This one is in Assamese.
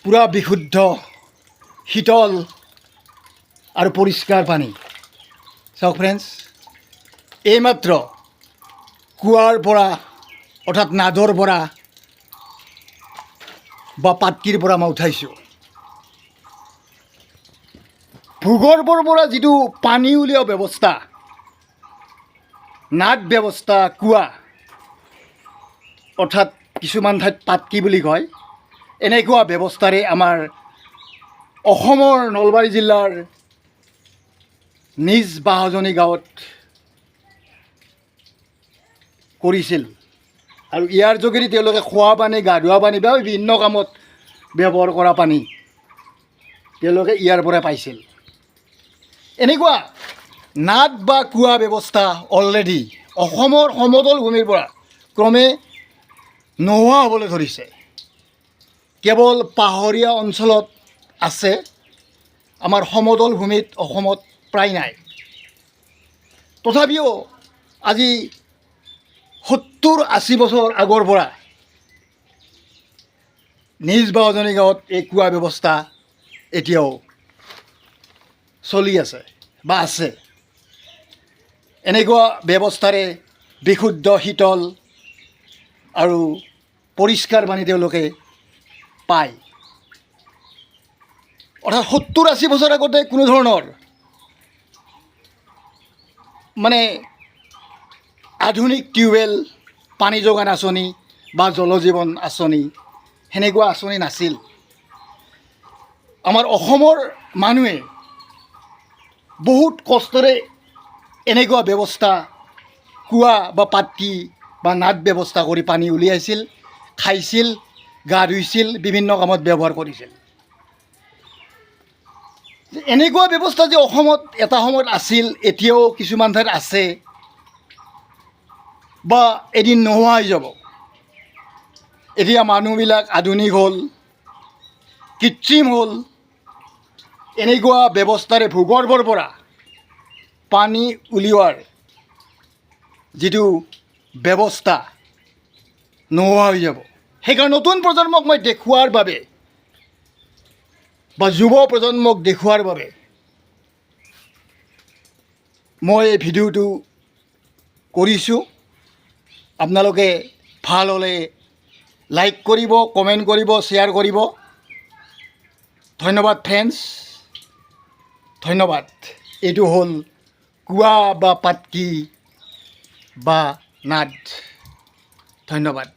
পুৰা বিশুদ্ধ শীতল আৰু পৰিষ্কাৰ পানী। চাওক ফ্ৰেণ্ডছ, এইমাত্ৰ কুঁৱাৰ পৰা অৰ্থাৎ নাদৰ পৰা বা পাটকিৰ পৰা মই উঠাইছোঁ। ভূগৰ্ভৰ পৰা যিটো পানী উলিওৱা ব্যৱস্থা, নাদ ব্যৱস্থা, কুঁৱা অৰ্থাৎ কিছুমান ঠাইত পাটকি বুলি কয়, এনেকুৱা ব্যৱস্থাৰে আমাৰ অসমৰ নলবাৰী জিলাৰ নিজ বাহজনী গাঁৱত কৰিছিল। আৰু ইয়াৰ যোগেদি তেওঁলোকে খোৱা পানী, গা ধোৱা পানী বা বিভিন্ন কামত ব্যৱহাৰ কৰা পানী তেওঁলোকে ইয়াৰ পৰা পাইছিল। এনেকুৱা নাদ বা কুঁৱা ব্যৱস্থা অলৰেডি অসমৰ সমতল ভূমিৰ পৰা ক্ৰমে নোহোৱা হ'বলৈ ধৰিছে। কেৱল পাহাৰীয়া অঞ্চলত আছে, আমাৰ সমতল ভূমিত অসমত প্ৰায় নাই। তথাপিও আজি 70-80 বছৰ আগৰ পৰা নিজ বাওজনী গাঁৱত এই কুঁৱা ব্যৱস্থা এতিয়াও চলি আছে বা আছে। এনেকুৱা ব্যৱস্থাৰে বিশুদ্ধ শীতল আৰু পৰিষ্কাৰ পানী তেওঁলোকে পায়। অৰ্থাৎ 70-80 বছৰ আগতে কোনো ধৰণৰ আধুনিক টিউবৱেল, পানী যোগান আঁচনি বা জল জীৱন আঁচনি সেনেকুৱা আঁচনি নাছিল। আমাৰ অসমৰ মানুহে বহুত কষ্টৰে এনেকুৱা ব্যৱস্থা, কুঁৱা বা পাটকি বা নাদ ব্যৱস্থা কৰি পানী উলিয়াইছিল, খাইছিল, গা ধুইছিল, বিভিন্ন কামত ব্যৱহাৰ কৰিছিল। এনেকুৱা ব্যৱস্থা যে অসমত এটা সময়ত আছিল, এতিয়াও কিছুমান ঠাইত আছে বা এদিন নোহোৱা হৈ যাব। এতিয়া মানুহবিলাক আধুনিক হ'ল, কৃত্ৰিম হ'ল, এনেকুৱা ব্যৱস্থাৰে ভূগৰ্ভৰ পৰা পানী উলিওৱাৰ যিটো ব্যৱস্থা নোহোৱা হৈ যাব। সেইকাৰণে নতুন প্ৰজন্মক মই দেখুওৱাৰ বাবে বা যুৱ প্ৰজন্মক দেখুওৱাৰ বাবে মই এই ভিডিঅ'টো কৰিছোঁ। আপোনালোকে ভাল হ'লে লাইক কৰিব, কমেণ্ট কৰিব, শ্বেয়াৰ কৰিব। ধন্যবাদ ফ্ৰেণ্ডছ, ধন্যবাদ। এইটো হ'ল কুঁৱা বা পাটকি বা নাদ। ধন্যবাদ।